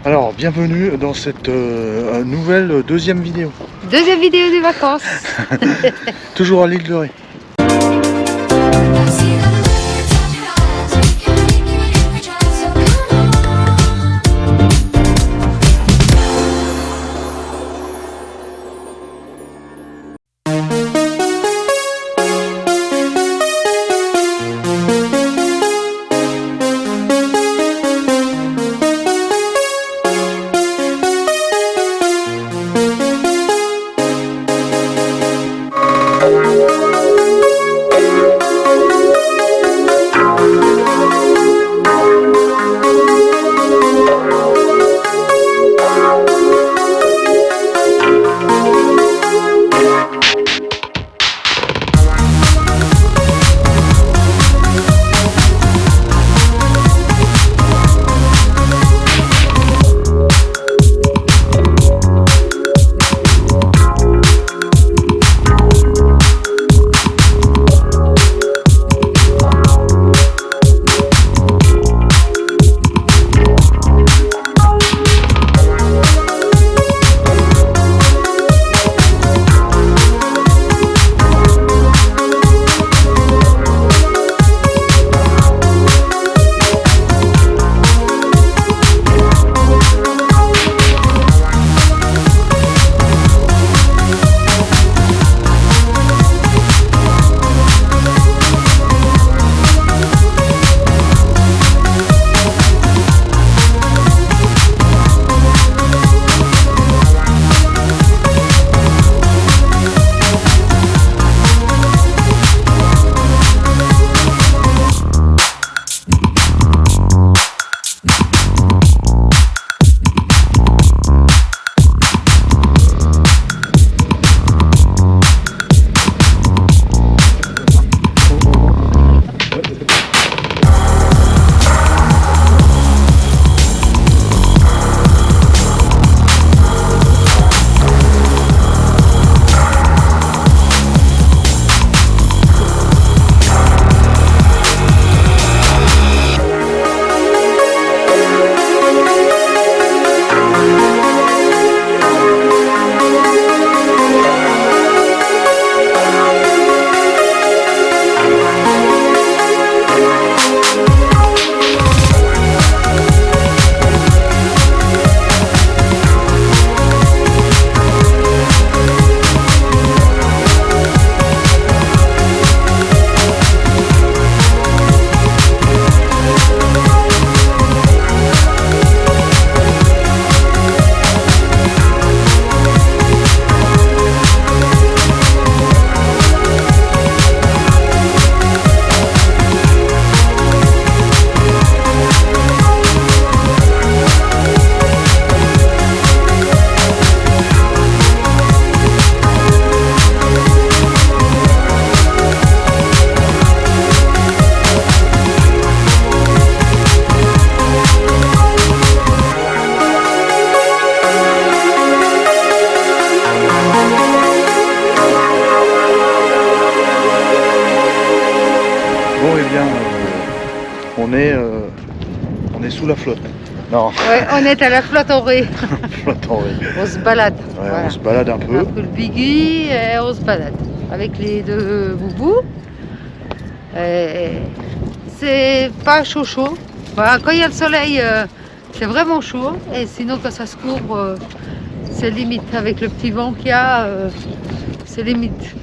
Alors, bienvenue dans cette nouvelle deuxième vidéo. Deuxième vidéo des vacances. Toujours à l'île de Ré. Bon, eh bien, on est sous la flotte. Non, Ouais, on est à la flotte en Ré. flotte en Ré. On se balade. Ouais, Voilà. on se balade un On peu. a pris le bigui et on se balade avec les deux boubous. C'est pas chaud. Voilà, quand il y a le soleil, c'est vraiment chaud. Et sinon, quand ça se courbe, c'est limite. Avec le petit vent qu'il y a, c'est limite.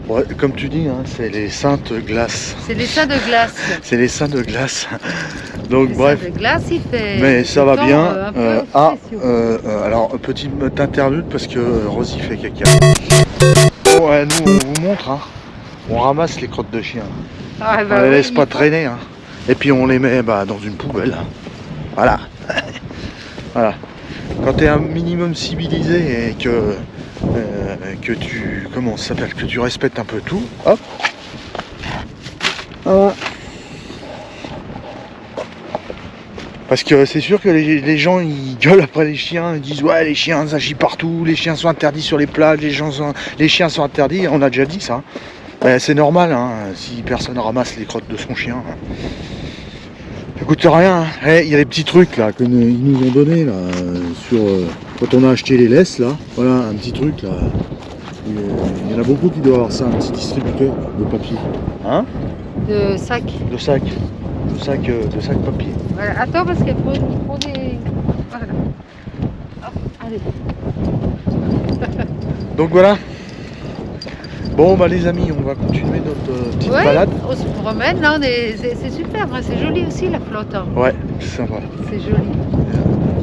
Ouais, comme tu dis, hein, c'est les saintes glaces. C'est les seins de glace. C'est les saints de glace. Donc Les bref, seins de glace, il fait. mais ça le va temps, bien. un peu spéciaux. Alors, petite interlude parce que Rosie fait caca. Bon, ouais, nous, on vous montre. Hein. On ramasse les crottes de chien. Ah, On bah les oui, laisse il pas faut. traîner. Hein. Et puis on les met dans une poubelle. Voilà. Voilà. Quand tu es un minimum civilisé et que tu, comment ça s'appelle, que tu respectes un peu tout, hop. Parce que c'est sûr que les gens ils gueulent après les chiens, ils disent ouais les chiens ça chie partout, les chiens sont interdits sur les plages, les chiens sont interdits, on a déjà dit ça. Ben, c'est normal hein, si personne ramasse les crottes de son chien. Ça coûte rien. Hein. Eh, il y a des petits trucs là qu'ils nous ont donné là sur quand on a acheté les laisses là. Voilà un petit truc là. Il y en a beaucoup qui doivent avoir ça, un petit distributeur de papier. Hein? De sac. De sac. De sac papier. Voilà. Attends parce qu'il faut des. Voilà. Hop, allez. Donc voilà. Bon bah les amis, on va continuer notre petite balade. On se promène, là, c'est super, hein. C'est joli aussi la flotte. Hein. Ouais, c'est sympa. C'est joli.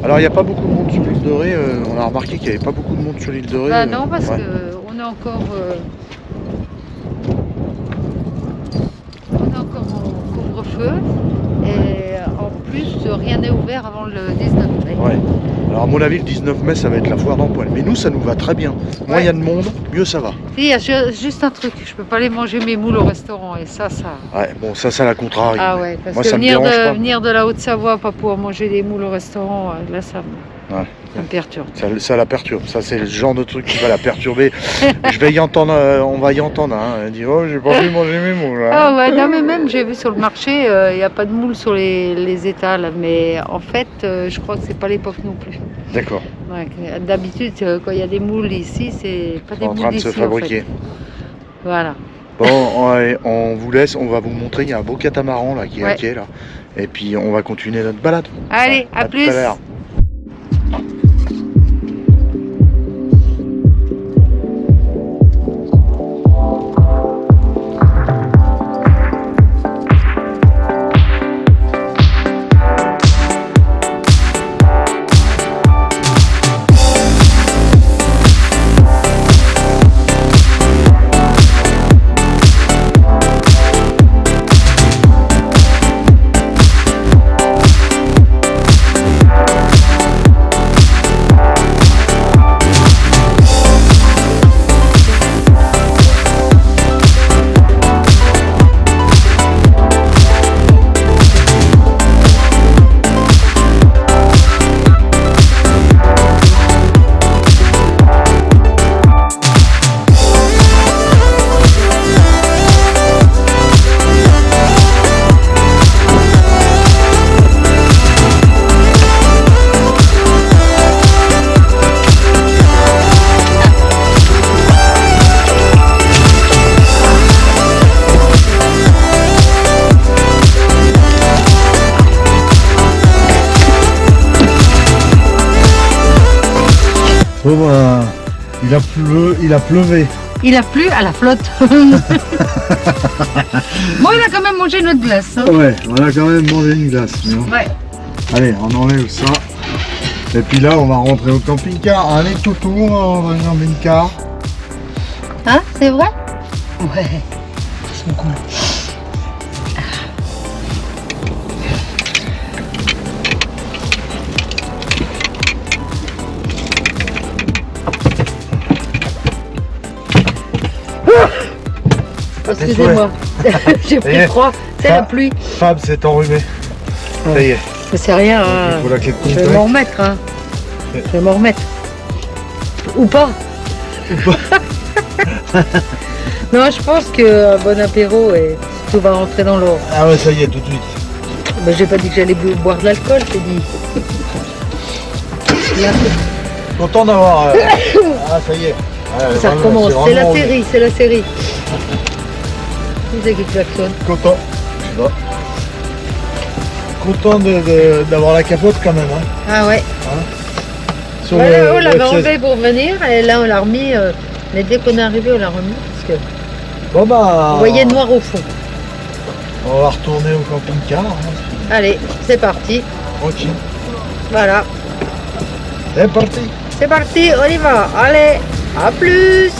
Alors il n'y a pas beaucoup de monde sur l'île de Ré, on a remarqué qu'il n'y avait pas beaucoup de monde sur l'île de Ré. Bah non, parce qu'on est encore en couvre-feu et en plus rien n'est ouvert avant le 19 mai. Ouais. Alors à mon avis le 19 mai ça va être la foire d'Empoil. Mais nous ça nous va très bien. Moins il y a de monde, mieux ça va. Il y a juste un truc, je peux pas aller manger mes moules au restaurant et ça. Ouais, bon ça la contrarie. Ah ouais, parce moi, que ça venir de la Haute-Savoie pas pouvoir manger des moules au restaurant, là ça me perturbe. Ça la perturbe, ça c'est le genre de truc qui va la perturber. Je vais y entendre, on va y entendre, hein. Elle dit oh j'ai pas pu manger mes moules. Hein. Ah ouais, non mais même j'ai vu sur le marché, il n'y a pas de moules sur les étals, mais en fait je crois que c'est pas l'époque non plus. D'accord. Ouais, d'habitude quand il y a des moules ici, c'est pas des moules en train de se fabriquer. En fait. Voilà. Bon, on vous laisse, on va vous montrer, il y a un beau catamaran là qui est à quai là. Et puis on va continuer notre balade. Allez, à plus. Tout à l'heure. Bon bah, il a pleuvé. Il a plu à la flotte. Bon, il a quand même mangé notre glace. Hein. Ouais, on a quand même mangé une glace. Ouais. Allez, on enlève ça. Et puis là, on va rentrer au camping-car. Allez, Toutou, on va rentrer au camping-car. Hein, c'est vrai? Ouais, ils sont cool. Excusez-moi, j'ai pris froid, c'est la pluie. Fab s'est enrhumé. Ça y est. Mais c'est rien, hein. Il faut la clé de je vais contact. m'en remettre. Hein. Je vais m'en remettre. Ou pas. Non, je pense qu'un bon apéro et tout va rentrer dans l'ordre. Ah ouais, ça y est, tout de suite. Ben, j'ai pas dit que j'allais boire de l'alcool, j'ai dit. Content d'avoir... Ah, ça y est. Ouais, Ça vraiment, recommence, c'est la vraiment- série, c'est la série. Qui c'est qui klaxonne? Content. Je sais pas. Content d'avoir la capote quand même. Hein. Ah ouais. Sur Ouais, le- on l'avait le enlevé pour venir et là on l'a remis. Mais dès qu'on est arrivé, on l'a remis parce que Bon bah... vous voyez noir au fond. On va retourner au camping-car. Hein. Allez, c'est parti. Tranquille. Voilà. C'est parti. C'est parti, on y va. Allez, à plus.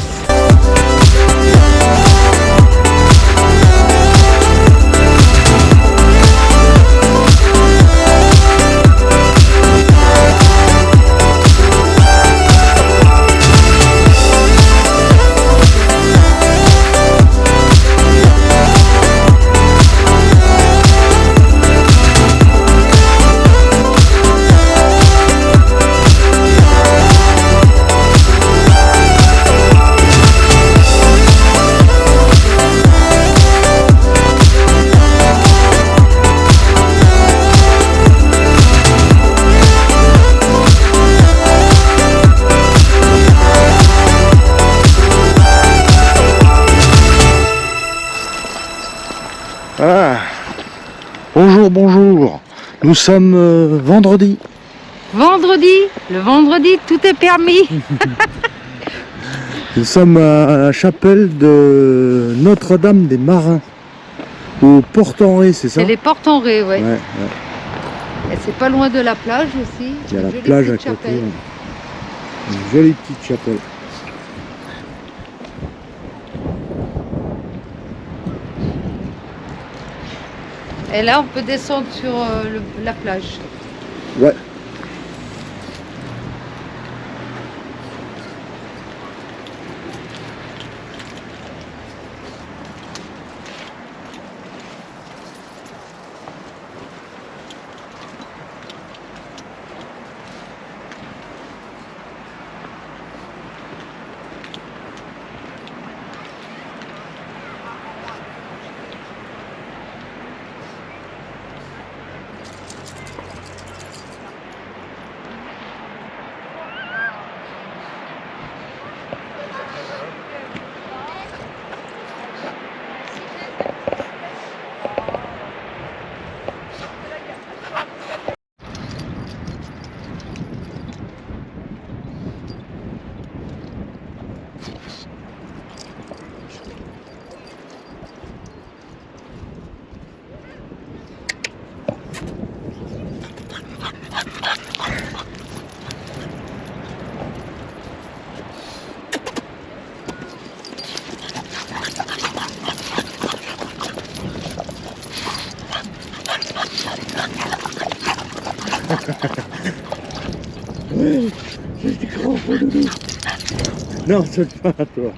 Nous sommes vendredi. Vendredi, le vendredi, tout est permis. Nous sommes à la chapelle de Notre-Dame des Marins, au Port-en-Ré, c'est ça? C'est les Portes-en-Ré, ouais. Ouais. Et c'est pas loin de la plage aussi. Il y a la Jolie plage à petite côté. chapelle. Une jolie petite chapelle. Et là, on peut descendre sur la plage. Ouais. Ouais, j'ai grand pour doudou. Non, c'est pas à toi.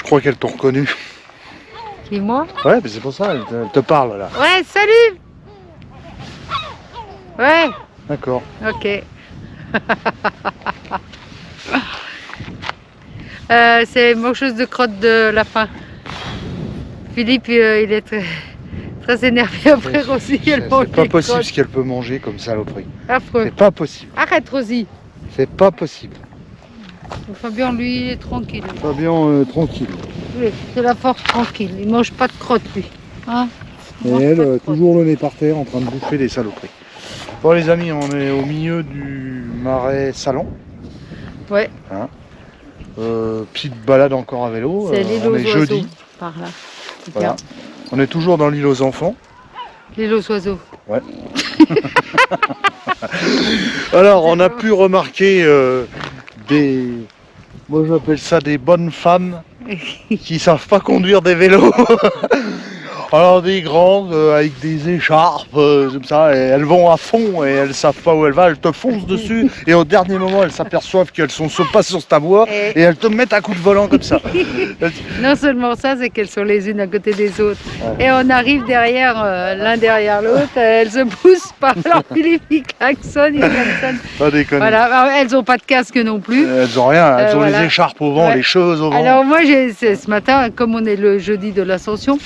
crois qu'elles t'ont reconnu. Qui, moi? Ouais, mais c'est pour ça, elle te parle là. Ouais, salut. Ouais, D'accord. ok. C'est mangeuse de crotte de lapin. Philippe, il est très énervé après Rosie. Elle mange C'est pas des possible crottes. ce qu'elle peut manger comme saloperie. Affreux. C'est pas possible. Arrête, Rosie. C'est pas possible. Fabien, lui, il est tranquille. Fabien, tranquille. Oui, c'est la force tranquille. Il mange pas de crotte, lui. Hein? Il Et mange elle, pas de crotte. toujours le nez par terre en train de bouffer des saloperies. Bon les amis, on est au milieu du marais Salon. Ouais, Petite balade encore à vélo. c'est l'île On aux est oiseaux. jeudi. Par là. C'est Voilà. bien. On est toujours dans l'île aux enfants. L'île aux oiseaux. Alors on a pu remarquer des... Moi j'appelle ça des bonnes femmes qui savent pas conduire des vélos. Alors des grandes avec des écharpes comme ça, et elles vont à fond et elles savent pas où elles vont, elles te foncent dessus et au dernier moment elles s'aperçoivent qu'elles sont pas sur ta voie et elles te mettent un coup de volant comme ça. Non seulement ça, c'est qu'elles sont les unes à côté des autres. Ouais. Et on arrive derrière, l'un derrière l'autre, elles se poussent pas. Alors Philippe, il klaxonne, il klaxonne. Pas déconner. Voilà, alors, elles n'ont pas de casque non plus. Elles ont rien, elles ont Voilà. les écharpes au vent, Ouais. les cheveux au vent. Alors moi, ce matin, comme on est le jeudi de l'Ascension,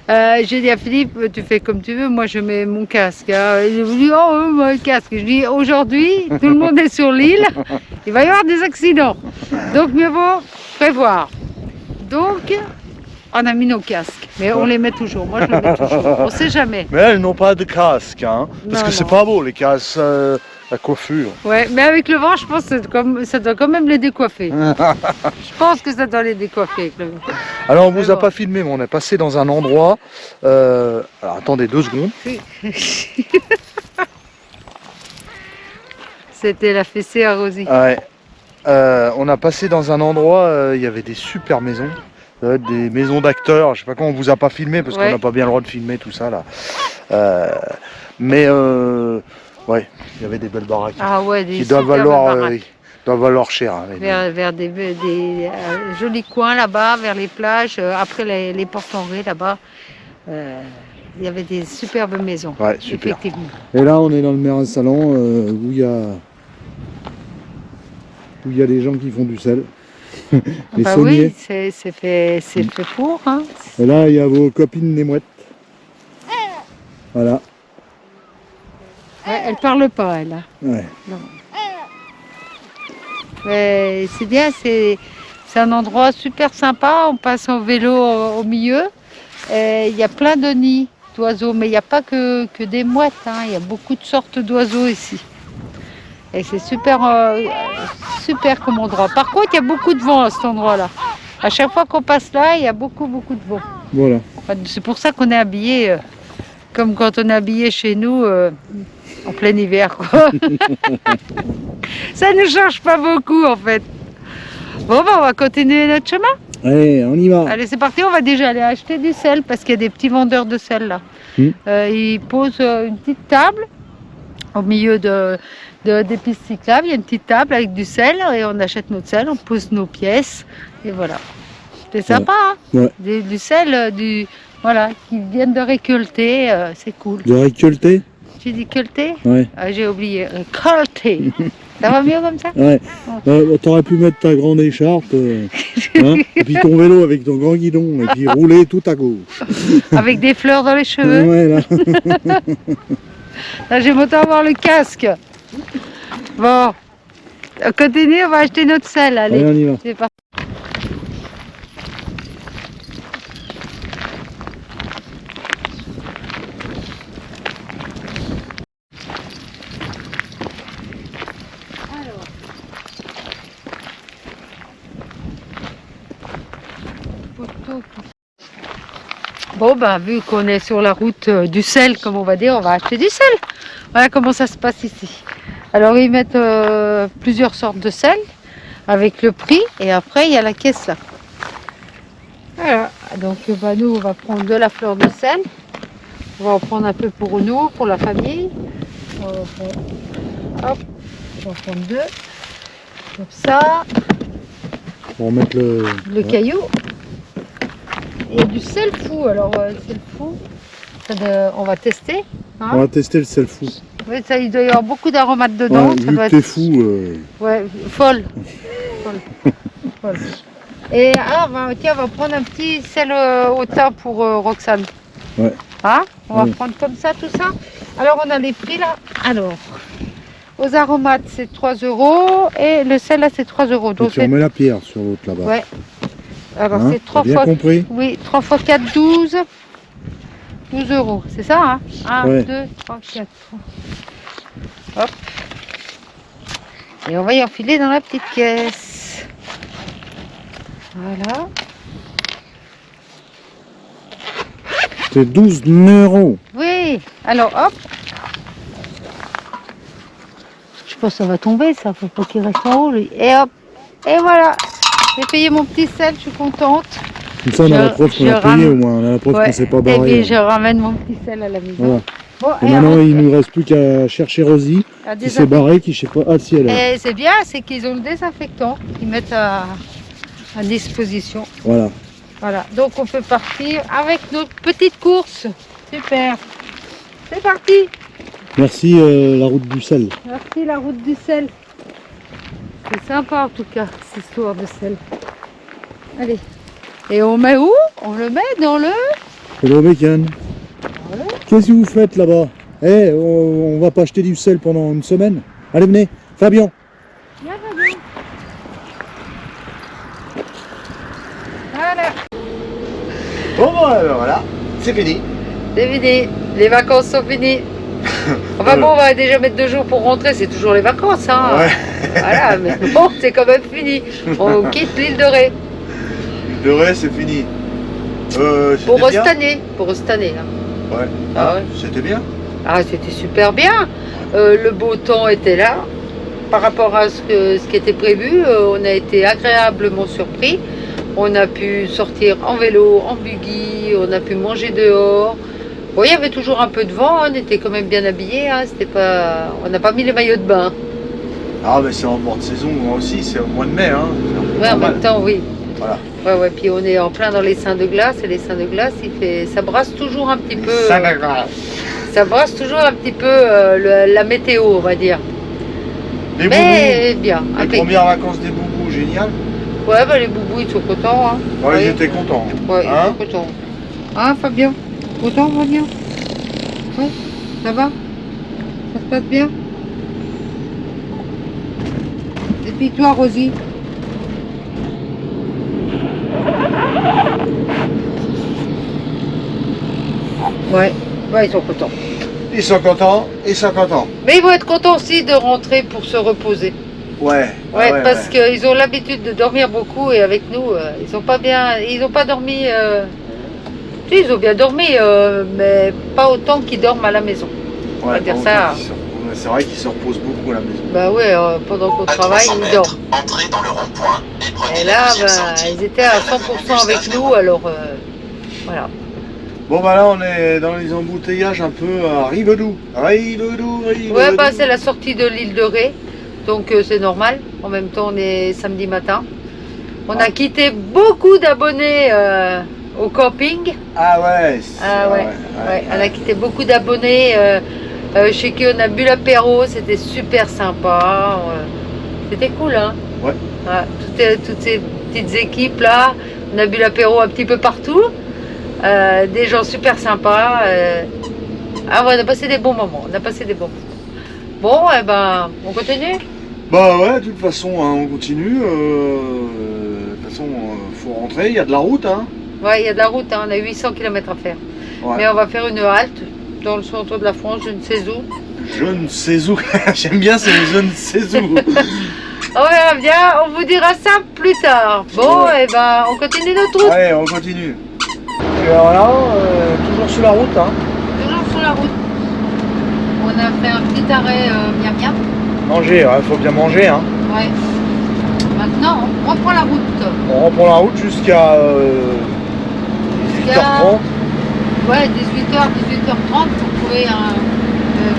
j'ai dit à Philippe, tu fais comme tu veux, moi je mets mon casque. Hein. Il me dit, oh, mon casque. Je dis, aujourd'hui, tout le monde est sur l'île, il va y avoir des accidents. Donc mieux vaut prévoir. Donc, on a mis nos casques, mais on les met toujours. Moi, je les mets toujours. On sait jamais. Mais elles n'ont pas de casque, hein, parce Non, que c'est non. pas beau les casques, la coiffure. Ouais, mais avec le vent, je pense que ça doit quand même les décoiffer. Je pense que ça doit les décoiffer avec le vent. Alors on vous Mais a bon. pas filmé, mais on est passé dans un endroit. Alors attendez 2 secondes. C'était la fessée à Rosie. Ouais. On a passé dans un endroit, il y avait des super maisons. Des maisons d'acteurs, je sais pas comment on vous a pas filmé parce Ouais. qu'on n'a pas bien le droit de filmer tout ça là. Ouais, il y avait des belles baraques Ah ouais, des qui doivent superbes valoir, baraques. doivent valoir cher. Hein, Vers des jolis coins là-bas, vers les plages, après les portes-en-rée là-bas. Il y avait des superbes maisons. Ouais, super. Effectivement. Et là, on est dans le marais Salon où il y a des gens qui font du sel. Les Bah sauniers. oui, c'est fait pour. Hein. Et là, il y a vos copines les mouettes. Voilà. Ouais, elle parle pas, elle. Hein. Ouais. Mais c'est bien, c'est un endroit super sympa. On passe en vélo au milieu. Il y a plein de nids d'oiseaux, mais il n'y a pas que des mouettes. Hein. Il y a beaucoup de sortes d'oiseaux ici. Et c'est super, super comme endroit. Par contre, il y a beaucoup de vent à cet endroit-là. À chaque fois qu'on passe là, il y a beaucoup de vent. Voilà. Enfin, c'est pour ça qu'on est habillé comme quand on est habillé chez nous en plein hiver. Quoi. Ça ne change pas beaucoup en fait. Bon, on va continuer notre chemin. Allez, on y va. Allez, c'est parti. On va déjà aller acheter du sel parce qu'il y a des petits vendeurs de sel là. Ils posent une petite table au milieu des pistes cyclables. Il y a une petite table avec du sel et on achète notre sel, on pose nos pièces et voilà. C'est sympa, hein, Ouais. Du sel, voilà, qui viennent de récolter, c'est cool. De récolter. Tu dis culter? Ouais. Ah, j'ai oublié, récolter. Ça va mieux comme ça? Ouais. T'aurais pu mettre ta grande écharpe, hein, et puis ton vélo avec ton grand guidon, et puis rouler tout à gauche. Avec des fleurs dans les cheveux. Ouais, là. Là, j'aime autant avoir le casque. Bon, on continue, on va acheter notre sel, allez. Allez, on y va. C'est parti. Bon, ben, vu qu'on est sur la route du sel, comme on va dire, on va acheter du sel. Voilà comment ça se passe ici. Alors, ils mettent plusieurs sortes de sel avec le prix et après, il y a la caisse là. Voilà. Donc, ben, nous, on va prendre de la fleur de sel. On va en prendre un peu pour nous, pour la famille. On va prendre, hop, on va prendre 2. Comme ça, Pour mettre le caillou. il y a du sel fou. Alors, sel fou, on va tester. Hein. On va tester le sel fou. Oui, ça, il doit y avoir beaucoup d'aromates dedans. Ouais, ça vu doit que t'es être... fou. Ouais, folle. Folle. Folle. Et alors, tiens, on va prendre un petit sel au thym pour Roxane. Ouais. Hein, on va Ouais. prendre comme ça, tout ça. Alors, on a les prix là. Alors, aux aromates, c'est 3 € et le sel là, c'est 3 €. Et Donc, tu remets la pierre sur l'autre là-bas. ouais. Alors, Hein, c'est 3 t'as bien fois... compris? Oui, 3 fois 4, 12. 12 €. C'est ça, hein? 1, Ouais. 2, 3, 4. Hop. Et on va y enfiler dans la petite caisse. Voilà. C'est 12 €. Oui. Alors, hop. Je pense que ça va tomber, ça. Faut pas qu'il reste en haut, lui. Et hop. Et voilà. J'ai payé mon petit sel, je suis contente. Comme ça, on a la preuve qu'on a payé au moins. On a la preuve qu'on s'est pas Et barré. puis, je ramène mon petit sel à la maison. Voilà. Bon, Et maintenant, il nous reste plus qu'à chercher Rosie, qui s'est barrée, qui je sais pas. Ah, si, elle est là. Et c'est bien, c'est qu'ils ont le désinfectant qu'ils mettent à disposition. Voilà. Voilà, donc on peut partir avec notre petite course. Super. C'est parti. Merci, la route du sel. Merci la route du sel. C'est sympa en tout cas, cette histoire de sel. Allez. Et on met où? On le met dans le... Hello, bacon. Voilà. Qu'est-ce que vous faites là-bas? Eh, on va pas acheter du sel pendant une semaine. Allez, venez. Fabien. Viens, Fabien. Voilà. Bon, voilà. C'est fini. C'est fini. Les vacances sont finies. Enfin bon, on va déjà mettre 2 jours pour rentrer, c'est toujours les vacances. Hein. Ouais. Voilà, mais bon, c'est quand même fini. On quitte l'île de Ré. Le reste, c'est fini. Pour cette année. Pour cette année. Hein. Ouais. Ah ouais. C'était bien. Ah, c'était super bien. Le beau temps était là. Par rapport à ce qui était prévu, on a été agréablement surpris. On a pu sortir en vélo, en buggy, on a pu manger dehors. Bon, il y avait toujours un peu de vent, on était quand même bien habillés. Hein. C'était pas... On n'a pas mis les maillots de bain. Ah, mais c'est en bord de saison, moi aussi, c'est au mois de mai. Hein. Ouais, en même temps, oui. Voilà. Ouais, puis on est en plein dans les seins de glace, et les seins de glace, ça brasse toujours un petit peu. Ça brasse toujours un petit peu la météo, on va dire. Les Mais boubous, bien. les premières vacances des boubous, génial. Ouais, bah, les boubous, ils sont contents. Hein. Ouais, ils étaient contents. Ouais, ils Hein, sont contents. Hein, Fabien? Content, Fabien? Ouais, ça va? Ça se passe bien? Et puis toi, Rosie? Ouais, ils sont contents. Ils sont contents, ils sont contents. Mais ils vont être contents aussi de rentrer pour se reposer. Ouais. Ouais, parce qu'ils ont l'habitude de dormir beaucoup et avec nous, ils ont pas dormi. Si, ils ont bien dormi, mais pas autant qu'ils dorment à la maison. On va dire ça. C'est vrai qu'ils se reposent beaucoup à la maison. Bah ouais, pendant qu'on travaille, ils dorment. Entrez dans le rond-point et prenez Et la là, deuxième sortie. ils étaient à 100% avec nous, alors voilà. Bon, bah là, on est dans les embouteillages un peu à Rivedou. Rivedou. Ouais, bah c'est la sortie de l'île de Ré, donc c'est normal. En même temps, on est samedi matin. On a quitté beaucoup d'abonnés au camping. Ah ouais. Ah ouais. On a quitté beaucoup d'abonnés chez qui on a bu l'apéro, c'était super sympa. C'était cool, hein. Ouais. Toutes ces petites équipes là, on a bu l'apéro un petit peu partout. Des gens super sympas. Ah ouais, on a passé des bons moments. Bon, eh ben, on continue. Bah ouais, de toute façon, hein, on continue. De toute façon, faut rentrer, il y a de la route, hein. Ouais, il y a de la route, hein, on a 800 km à faire. Ouais. Mais on va faire une halte dans le centre de la France, je ne sais où. Je ne sais où. J'aime bien, c'est je ne sais où. On verra bien, on vous dira ça plus tard. Bon, Ouais. et ben, on continue notre route. Allez, on continue. Et alors là, toujours sur la route, hein. Toujours sur la route. On a fait un petit arrêt miam miam. Manger, il faut bien manger, hein. Ouais. Maintenant, on reprend la route. On reprend la route jusqu'à 18h30. Ouais, 18h, 18h30 pour trouver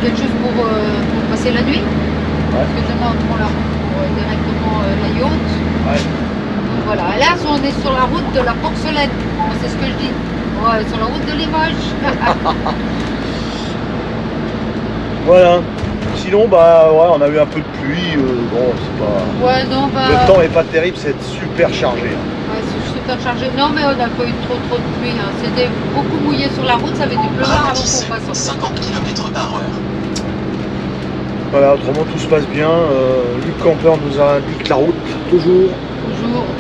quelque chose pour passer la nuit. Parce que demain, on prend la route pour directement la yacht. Ouais. Donc voilà. Et là, on est sur la route de la porcelaine. Moi, c'est ce que je dis. Ouais, sur la route de Limoges. Voilà. Sinon, bah ouais, on a eu un peu de pluie. Bon, c'est pas. Ouais, non, bah. Le temps est pas terrible, c'est super chargé. Ouais, c'est super chargé. Non, mais on n'a pas eu trop de pluie. Hein. C'était beaucoup mouillé sur la route, ça avait du pleuvoir avant qu'on passe. 50 km/h. Voilà, autrement tout se passe bien. Luc Camper nous a indiqué la route, toujours.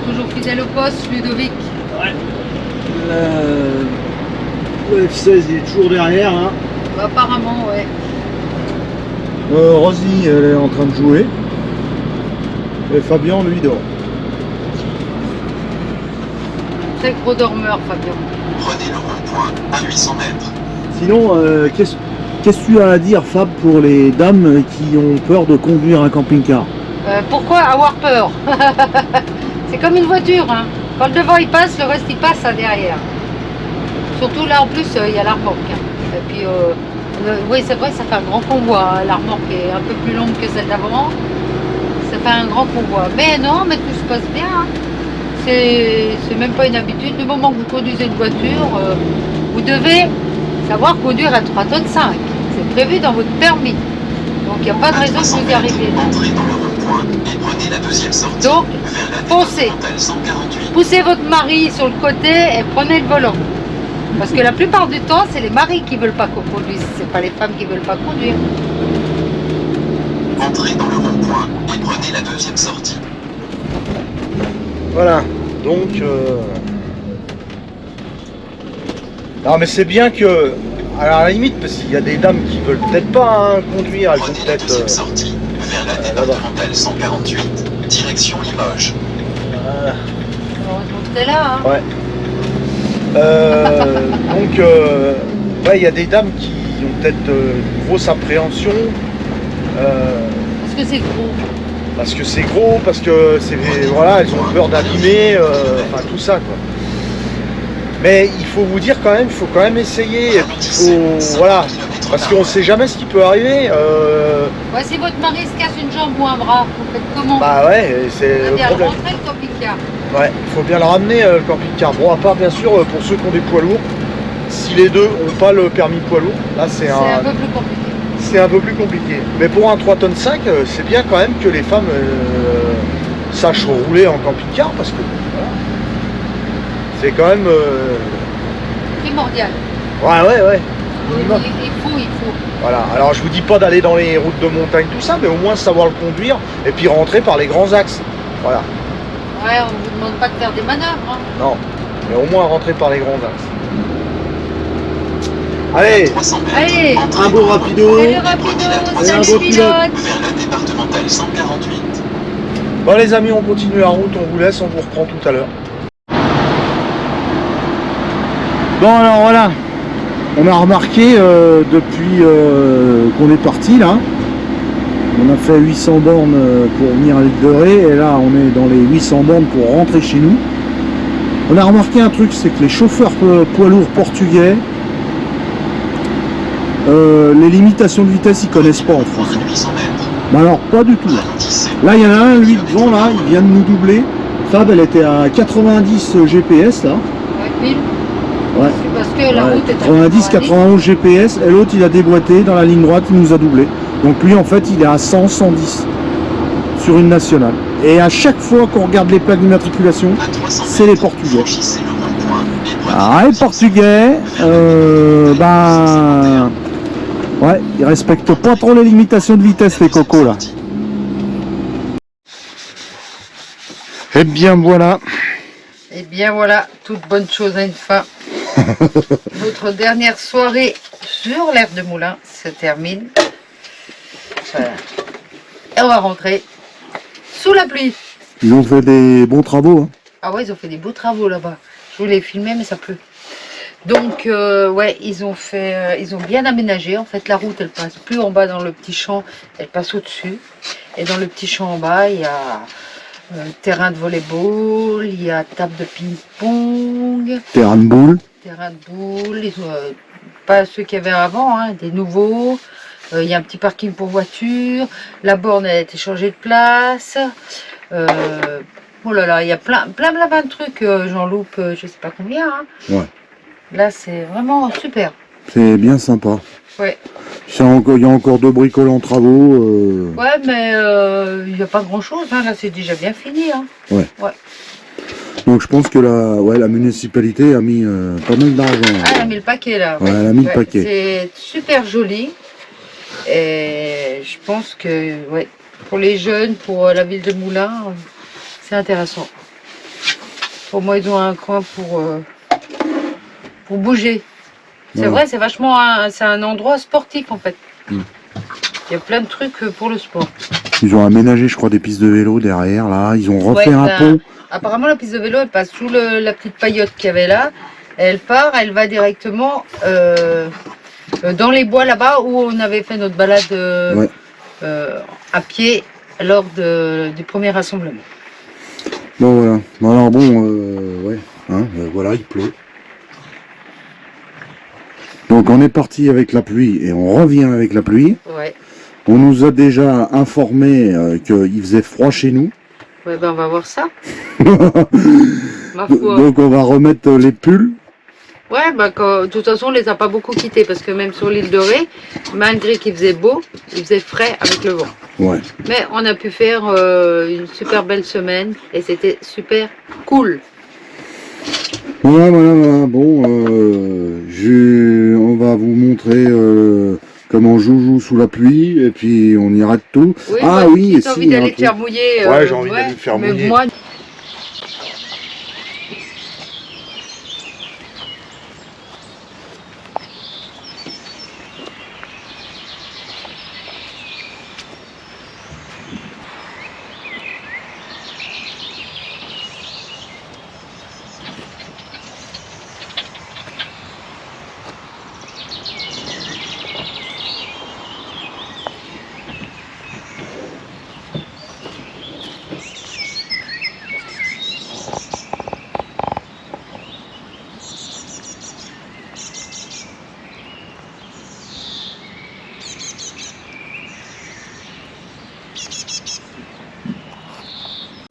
Toujours fidèle au poste, Ludovic. Ouais. Le F16 il est toujours derrière. Hein. Bah, apparemment, ouais. Rosie elle est en train de jouer. Et Fabien lui dort. Très gros dormeur, Fabien. Prenez le rond-point à 800 mètres. Sinon, qu'est-ce que tu as à dire, Fab, pour les dames qui ont peur de conduire un camping-car? Pourquoi avoir peur? C'est comme une voiture. Hein. Quand le devant il passe, le reste il passe à derrière. Surtout là en plus, il y a la remorque. Hein. Et puis, oui, c'est vrai, ça fait un grand convoi. Hein. La remorque est un peu plus longue que celle d'avant. Ça fait un grand convoi. Mais non, mais tout se passe bien. Hein. C'est même pas une habitude. Du moment que vous conduisez une voiture, vous devez savoir conduire à 3 tonnes 5. C'est prévu dans votre permis. Donc il n'y a pas de raison que vous y arriviez. Entrez dans le rond-point et prenez la deuxième sortie. Donc, vers la foncez. départementale 148. Poussez votre mari sur le côté et prenez le volant. Parce que la plupart du temps, c'est les maris qui veulent pas qu'on conduise. C'est pas les femmes qui veulent pas conduire. Entrez dans le rond-point et prenez la deuxième sortie. Voilà, donc non mais c'est bien que, à la limite, parce qu'il y a des dames qui veulent peut-être pas hein, conduire, elles vont Prenez la peut-être deuxième sortie vers la départementale 148, direction Limoges. Heureusement que t'es là. Hein. ouais. Donc ouais, il y a des dames qui ont peut-être une grosse appréhension Parce que c'est gros. parce que c'est gros, parce que c'est voilà, elles ont peur d'abîmer, enfin tout ça quoi. Mais il faut vous dire quand même, il faut quand même essayer. Et puis il faut voilà, parce qu'on sait jamais ce qui peut arriver. Ouais, si votre mari se casse une jambe ou un bras, vous faites comment? Bah ouais, c'est Vous le bien problème. rentrer le camping-car. Ouais, il faut bien le ramener le camping-car. Bon, à part bien sûr pour ceux qui ont des poids lourds. Si les deux n'ont pas le permis poids lourd, là c'est C'est un peu plus compliqué. c'est un peu plus compliqué. Mais pour un 3 tonnes 5, c'est bien quand même que les femmes sachent rouler en camping-car parce que voilà, c'est quand même. Primordial. Ouais. Il faut. Voilà. Alors je vous dis pas d'aller dans les routes de montagne, tout ça, mais au moins savoir le conduire et puis rentrer par les grands axes. Voilà. Ouais, on vous demande pas de faire des manœuvres. Hein. Non, mais au moins rentrer par les grands axes. Allez, 300 mètres. Allez. Entrez Un beau dans le rapido. rond-point Salut et prenez la rapido, troisième beau salut sortie pilote. pilote. vers la départementale 148. bon les amis, on continue la route, on vous laisse, on vous reprend tout à l'heure. Bon, alors voilà. On a remarqué depuis qu'on est parti là. On a fait 800 bornes pour venir à l'île de Ré et là on est dans les 800 bornes pour rentrer chez nous. On a remarqué un truc, c'est que les chauffeurs poids lourds portugais, les limitations de vitesse ils connaissent pas en France. Moins de 800 mètres. Mais alors pas du tout. Ralentissez. Là il y en a un, lui devant là, il vient de nous doubler. Fab elle était à 90 GPS là. Ouais, pile. Ouais. C'est parce que la Ouais, route est à 90, 91 GPS et l'autre il a déboîté dans la ligne droite, il nous a doublé. Donc lui en fait il est à 100, 110 sur une nationale. Et à chaque fois qu'on regarde les plaques d'immatriculation, À 300 c'est les mètres, Portugais. franchissez le rond-point et prenez Ah, la les deuxième Portugais, sortie. ben ouais, ils respectent pas trop les limitations de vitesse les cocos là. Et bien voilà. Et bien voilà, toute bonne chose à une fin. Notre dernière soirée sur l'air de Moulins se termine. Voilà. Et on va rentrer sous la pluie. Ils ont fait des bons travaux. Hein. Ah ouais, ils ont fait des beaux travaux là-bas. Je voulais filmer, mais ça pleut. Donc, ouais, ils ont bien aménagé. En fait, la route, elle passe plus en bas dans le petit champ, elle passe au-dessus. Et dans le petit champ en bas, il y a terrain de volley-ball, il y a table de ping-pong, Terrain de boule. terrain de boules, pas ceux qu'il y avait avant, hein, des nouveaux. Il y a un petit parking pour voitures. La borne a été changée de place. Oh là là, il y a plein de trucs, j'en loupe, je sais pas combien. Hein. Ouais. Là, c'est vraiment super. C'est bien sympa. Ouais. Il y a encore 2 bricoles en travaux. Ouais, mais il n'y a pas grand-chose. Hein. Là, c'est déjà bien fini. Hein. Ouais. Ouais. Donc je pense que la municipalité a mis pas mal d'argent. Ah, elle a mis le paquet là. Ouais, elle a mis le paquet. C'est super joli. Et je pense que ouais, pour les jeunes, pour la ville de Moulins, c'est intéressant. Pour moi, ils ont un coin pour bouger. C'est vrai, c'est vachement c'est un endroit sportif en fait. Il y a plein de trucs pour le sport. Ils ont aménagé, je crois, des pistes de vélo derrière, là. Ils ont refait un pont. Apparemment, la piste de vélo, elle passe sous la petite paillote qu'il y avait là. Elle part, elle va directement dans les bois là-bas où on avait fait notre balade à pied lors du premier rassemblement. Bon, voilà. Alors bon, ouais, hein, voilà, il pleut. Donc on est parti avec la pluie et on revient avec la pluie. Ouais. On nous a déjà informé qu'il faisait froid chez nous. Ouais, ben on va voir ça. Ma foi. Donc on va remettre les pulls. Ouais, bah, de toute façon, on les a pas beaucoup quittés parce que même sur l'île de Ré, malgré qu'il faisait beau, il faisait frais avec le vent. Ouais. Mais on a pu faire une super belle semaine et c'était super cool. Voilà. Bon, on va vous montrer comment joue sous la pluie et puis on y arrête tout. Oui, ah moi, oui, si t'as envie d'aller te faire mouiller. Ouais, j'ai envie d'aller me faire mais mouiller. Moi,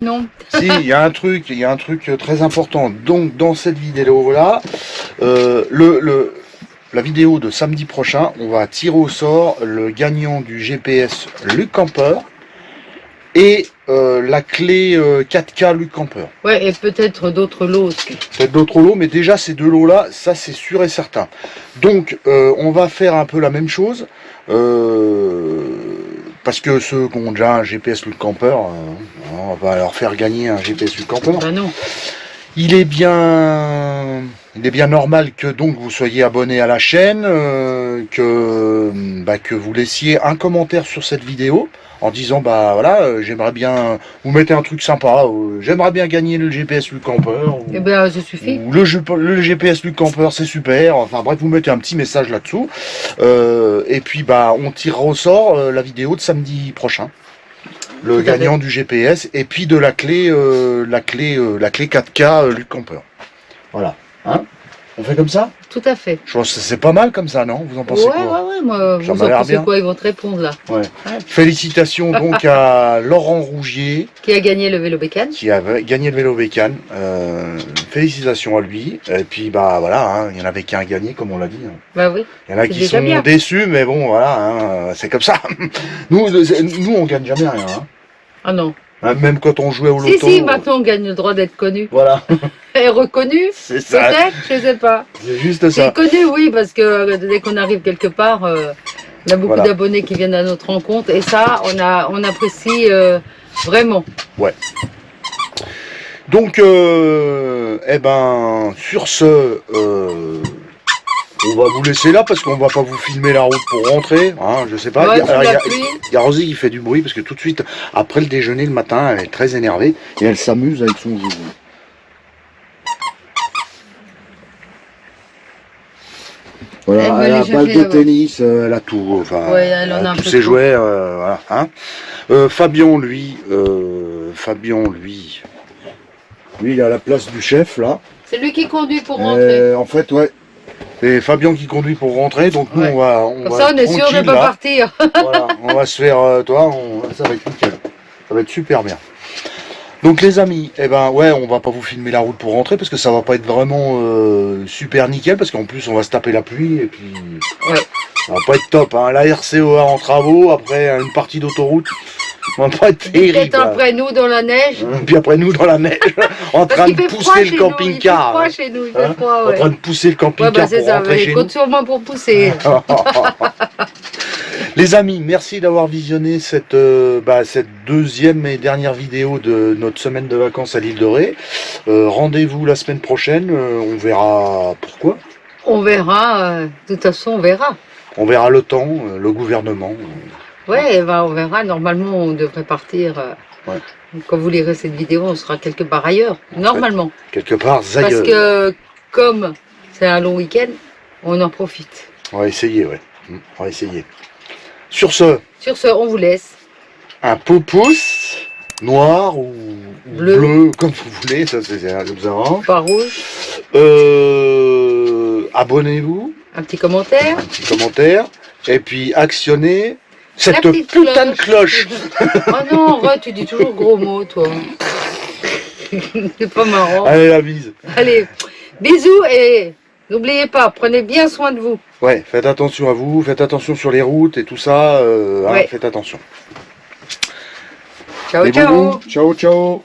non. Si, il y a un truc très important. Donc dans cette vidéo-là, la vidéo de samedi prochain, on va tirer au sort le gagnant du GPS Luc Camper et la clé 4K Luc Camper. Ouais, et peut-être d'autres lots aussi. Peut-être d'autres lots, mais déjà ces 2 lots-là, ça c'est sûr et certain. Donc on va faire un peu la même chose. Parce que ceux qui ont déjà un GPS Luc Camper, on va leur faire gagner un GPS Luc Camper. Bah non. Il est bien normal que donc vous soyez abonné à la chaîne, que vous laissiez un commentaire sur cette vidéo en disant bah voilà, j'aimerais bien, vous mettez un truc sympa, j'aimerais bien gagner le GPS Luc Camper. Eh bien, ça suffit. Ou le GPS Luc Camper, c'est super. Enfin bref, vous mettez un petit message là-dessous. Et puis bah on tirera au sort la vidéo de samedi prochain. Le gagnant du GPS et puis de la clé 4K Luc Camper. Voilà. Hein? On fait comme ça? Tout à fait. Je pense que c'est pas mal comme ça, non? Vous en pensez quoi? Ouais, moi, Ça vous m'a en l'air pensez bien. quoi? Ils vont te répondre là. Ouais. Félicitations donc à Laurent Rougier Qui a gagné le vélo bécane? qui a gagné le vélo bécane. Félicitations à lui. Et puis bah voilà, hein, il y en avait qu'un gagné comme on l'a dit. Hein. Bah oui. Il y en a C'est qui déjà sont bien. déçus, mais bon voilà, hein, c'est comme ça. Nous on gagne jamais rien. Hein. Ah non. Hein, même quand on jouait au loto. Si, maintenant on gagne le droit d'être connu. Voilà, Et reconnu? c'est ça. Peut-être, je sais pas. C'est juste C'est ça. connu, oui, parce que dès qu'on arrive quelque part, on a beaucoup Voilà. d'abonnés qui viennent à notre rencontre. Et ça, on apprécie vraiment. Donc, eh ben, sur ce, on va vous laisser là parce qu'on va pas vous filmer la route pour rentrer. Hein, je sais pas. Ouais, Il y a- sous alors, la il y a- pluie. il y a Rosie qui fait du bruit parce que tout de suite, après le déjeuner le matin, elle est très énervée et elle s'amuse avec son joujou. Voilà, Elle veut elle a les balle jeter, de ouais. tennis, elle a tout. Enfin, Ouais, elle en a un tous peu ses trop. jouets. Voilà, hein. Fabien, lui, lui, il est à la place du chef là. C'est lui qui conduit pour rentrer. En fait, ouais. C'est Fabien qui conduit pour rentrer, donc nous Ouais. on va Comme ça, on est sûr de tranquille, pas là. partir. Voilà, on va se faire, ça va être nickel. Ça va être super bien. Donc les amis, eh ben ouais, on va pas vous filmer la route pour rentrer parce que ça va pas être vraiment super nickel parce qu'en plus on va se taper la pluie et puis Ouais. ça va pas être top. Hein. La RCEA en travaux, après une partie d'autoroute, on va pas être terrible. Peut-être après nous dans la neige. Puis après nous dans la neige, en Parce train qu'il de fait froid pousser chez le nous, il fait camping-car. froid chez nous, il fait Hein, froid, en ouais. train de pousser le Ouais, camping-car bah c'est pour ça, rentrer mais chez compte nous. sur moi pour pousser. Les amis, merci d'avoir visionné cette deuxième et dernière vidéo de notre semaine de vacances à l'île de Ré. Rendez-vous la semaine prochaine, on verra pourquoi. On verra, de toute façon on verra. On verra le temps, le gouvernement. Ouais, bah, on verra. Normalement, on devrait partir. Ouais. Quand vous lirez cette vidéo, on sera quelque part ailleurs. Normalement. Quelque part, Parce ailleurs. que, comme c'est un long week-end, on en profite. On va essayer, ouais. On va essayer. Sur ce, Sur ce, on vous laisse. un pouce noir ou bleu, comme vous voulez, ça c'est vous arrange. Pas rouge. Abonnez-vous, Un petit commentaire. un petit commentaire, et puis actionnez cette La petite putain de cloche. Oh non, ouais, tu dis toujours gros mots, toi. C'est pas marrant. Allez, la bise. Allez, bisous et n'oubliez pas, prenez bien soin de vous. Ouais, faites attention à vous, faites attention sur les routes et tout ça, Ouais. faites attention. Ciao, Des ciao. boubous. Ciao, ciao.